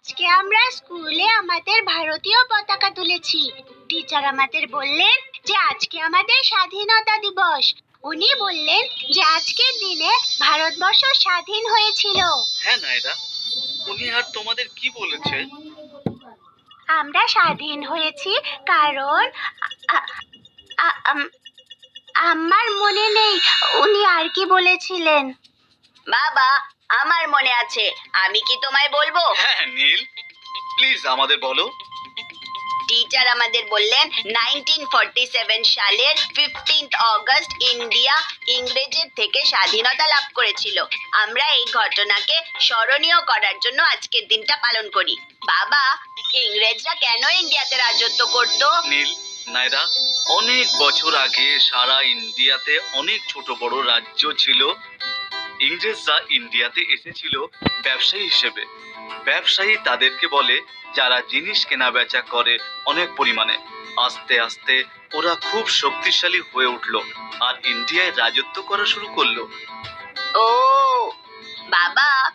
আজকে আমরা স্কুলে আমাদের ভারতীয় পতাকা তুলেছি। টিচার আমাদের বললেন যে আজকে আমাদের স্বাধীনতা দিবস। উনি বললেন যে আজকের দিনে ভারতবর্ষ স্বাধীন হয়েছিল। হ্যাঁ নায়রা, উনি আর তোমাদের কি বলেছে? আমরা স্বাধীন হয়েছি কারণ আ- আ- আম- আমার মনে নেই উনি আর কি বলেছিলেন। বাবা, আমার মনে আছে, আমি কি তোমায় বলবো? হ্যাঁ নীল, প্লিজ আমাদের বলো। টিচার আমাদের বললেন 1947 সালের 15 অগস্ট ইন্ডিয়া ইংরেজের থেকে স্বাধীনতা লাভ করেছিল। আমরা এই ঘটনাকে স্মরণীয় করার জন্য আজকের দিনটা পালন করি। বাবা, ইংরেজরা কেন ইন্ডিয়াতে রাজত্ব করত? নীল, নায়রা, অনেক বছর আগে সারা ইন্ডিয়াতে অনেক ছোট বড় রাজ্য ছিল। ইংরেজরা ইন্ডিয়াতে এসেছিল ব্যবসায়ী হিসেবে। ব্যবসায়ী তাদেরকে বলে যারা জিনিস কেনা বেচা করে অনেক পরিমাণে। আস্তে আস্তে ওরা খুব শক্তিশালী হয়ে উঠলো আর ইন্ডিয়ায় রাজত্ব করা শুরু করলো। ও বাবা,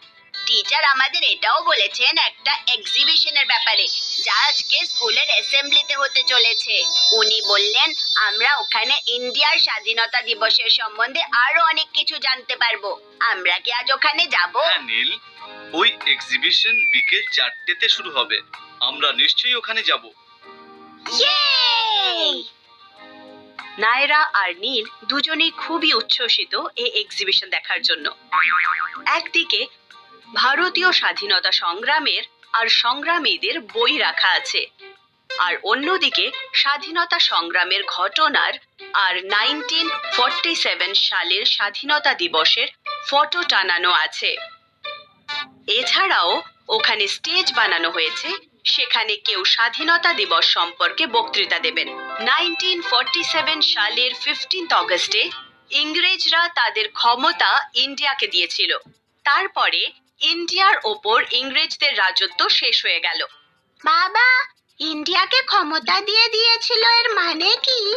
টিচার আমাদের এটাও বলেছেন একটা এক্সিবিশনের ব্যাপারে, যা আজকে স্কুলের অ্যাসেম্বলিতে হতে চলেছে। উনি বললেন আমরা ওখানে ইন্ডিয়ার স্বাধীনতা দিবসের সম্বন্ধে আরো অনেক কিছু জানতে পারবো। আমরা কি আজ ওখানে যাব? হ্যাঁ নীল, ওই এক্সিবিশন বিকেল 4টেতে শুরু হবে। আমরা নিশ্চয়ই ওখানে যাব। নায়রা আর নীল দুজনেই খুবই উচ্ছ্বসিত এই এক্সিবিশন দেখার জন্য। একদিকে ভারতীয় স্বাধীনতা সংগ্রামের আর সংগ্রামীদের বই রাখা আছে, আর অন্যদিকে স্বাধীনতা সংগ্রামের ঘটনার আর 1947 সালের স্বাধীনতা দিবসের ফটো টানানো আছে। এছাড়াও ওখানে স্টেজ বানানো হয়েছে, সেখানে কেউ স্বাধীনতা দিবস সম্পর্কে বক্তৃতা দেবেন। 1947 সালের 15 অগস্টে ইংরেজরা তাদের ক্ষমতা ইন্ডিয়াকে দিয়েছিল। তারপরে ইন্ডিয়ার ওপর ইংরেজদের রাজত্ব শেষ হয়ে গেল। বাবা, ইন্ডিয়াকে ক্ষমতা দিয়ে দিয়েছিল এর মানে কি?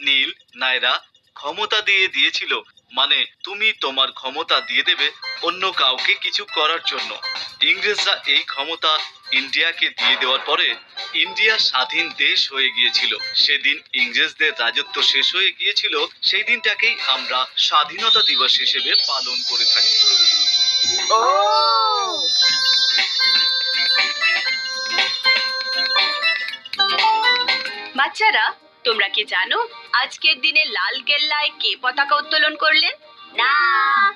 নীল, নায়রা, ক্ষমতা দিয়ে দিয়েছিল মানে তুমি তোমার ক্ষমতা দিয়ে দেবে অন্য কাউকে কিছু করার জন্য। ইংরেজরা এই ক্ষমতা ইন্ডিয়াকে দিয়ে দেওয়ার পরে ইন্ডিয়া স্বাধীন দেশ হয়ে গিয়েছিল। সেদিন ইংরেজদের রাজত্ব শেষ হয়ে গিয়েছিল। সেই দিনটাকেই আমরা স্বাধীনতা দিবস হিসেবে পালন করে থাকি। ও বাচ্চারা, তোমরা কি জানো আজকের দিনে লাল কেল্লায় কে পতাকা উত্তোলন করলেন? না।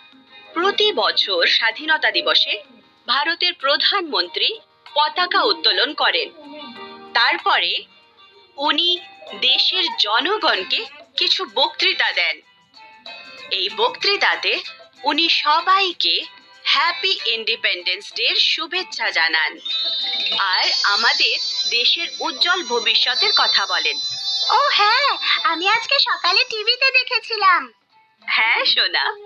প্রতি বছর স্বাধীনতা দিবসে ভারতের প্রধানমন্ত্রী পতাকা উত্তোলন করেন। তারপরে উনি দেশের জনগণকে কিছু বক্তৃতা দেন। এই বক্তৃতাতে উনি সবাইকে হ্যাপি ইন্ডিপেন্ডেন্স ডের শুভেচ্ছা জানান আর আমাদের দেশের উজ্জ্বল ভবিষ্যতের কথা বলেন। ও হ্যাঁ, আমি আজকে সকালে টিভিতে দেখেছিলাম। হ্যাঁ সোনা,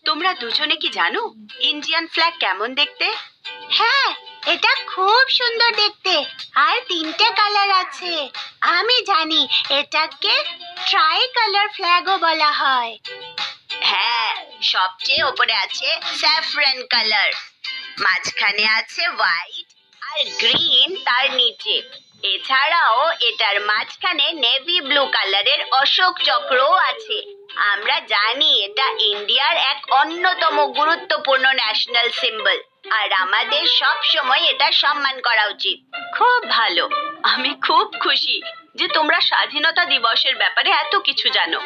তোমরা দুজনে কি জানো ইন্ডিয়ান ফ্ল্যাগ কেমন দেখতে? হ্যাঁ, এটা খুব সুন্দর দেখতে আর 3টে কালার আছে। আমি জানি এটাকে ট্রাই কালার ফ্ল্যাগও বলা হয়। হ্যাঁ, সবচেয়ে উপরে আছে স্যাফরন কালার, মাঝখানে আছে হোয়াইট আর গ্রিন তার নিচে। এছাড়াও এটার মাঝখানে নেভি ব্লু কালারের অশোক চক্রও আছে। আমরা জানি এটা ইন্ডিয়ার এক অন্যতম গুরুত্বপূর্ণ ন্যাশনাল সিম্বল আর আমাদের সব সময় এটা সম্মান করা উচিত। খুব ভালো, আমি খুব খুশি যে তোমরা স্বাধীনতা দিবসের ব্যাপারে এত কিছু জানো।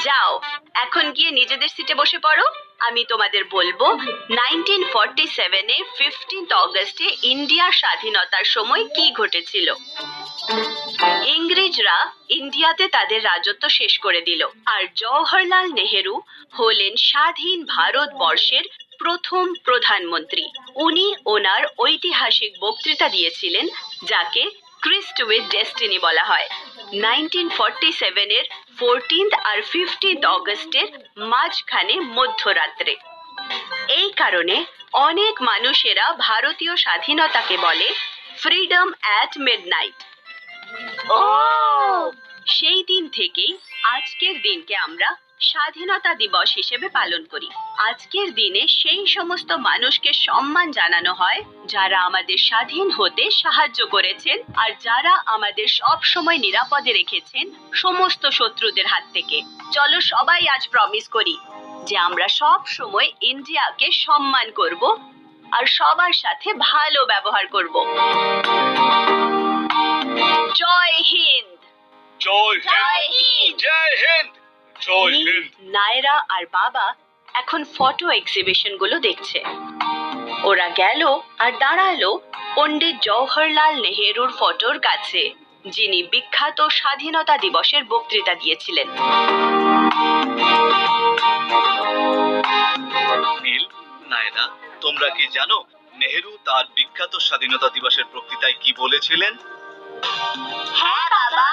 যাও এখন গিয়ে নিজেদের সিটে বসে পড়ো। আমি তোমাদের বলবো 1947 এ 15 অগস্টে ইন্ডিয়ার স্বাধীনতার সময় কি ঘটেছিল। ইংরেজরা ইন্ডিয়াতে তাদের রাজত্ব শেষ করে দিল আর জওহরলাল নেহেরু হলেন স্বাধীন ভারতবর্ষের প্রথম প্রধানমন্ত্রী। উনি ওনার ঐতিহাসিক বক্তৃতা দিয়েছিলেন, যাকে ক্রিস্ট উইথ ডেস্টিনি বলা হয়। 1947 এর 14th আর 15th অগস্টের মাঝখানে মধ্যরাত্রে। এই কারণে অনেক মানুষেরা ভারতীয় স্বাধীনতাকে বলে ফ্রিডম অ্যাট মিডনাইট। ও সেই দিন থেকেই আজকের দিনকে আমরা স্বাধীনতা দিবস হিসেবে পালন করি। আজকের দিনে সেই সমস্ত মানুষকে সম্মান জানানো হয় যারা আমাদের স্বাধীন হতে সাহায্য করেছেন আর যারা আমাদের সব সময় নিরাপদে রেখেছেন সমস্ত শত্রুদের হাত থেকে। চলো সবাই আজ প্রমিস করি যে আমরা সব সময় ইন্ডিয়াকে সম্মান করব আর সবার সাথে ভালো ব্যবহার করব। জয় হিন্দ। জয় জয় হিন্দ। জয় হিন্দ। জয় নীল, নায়রা আর বাবা এখন ফটো এক্সিবিশন গুলো দেখছে। ওরা গেল আর দাঁড়ালো পণ্ডিত জওহরলাল নেহেরুর ফটোর কাছে, যিনি বিখ্যাত স্বাধীনতা দিবসের বক্তৃতা দিয়েছিলেন। নীল, নায়রা, তোমরা কি জানো নেহেরু তার বিখ্যাত স্বাধীনতা দিবসের বক্তৃতায় কি বলেছিলেন? হ্যাঁ বাবা,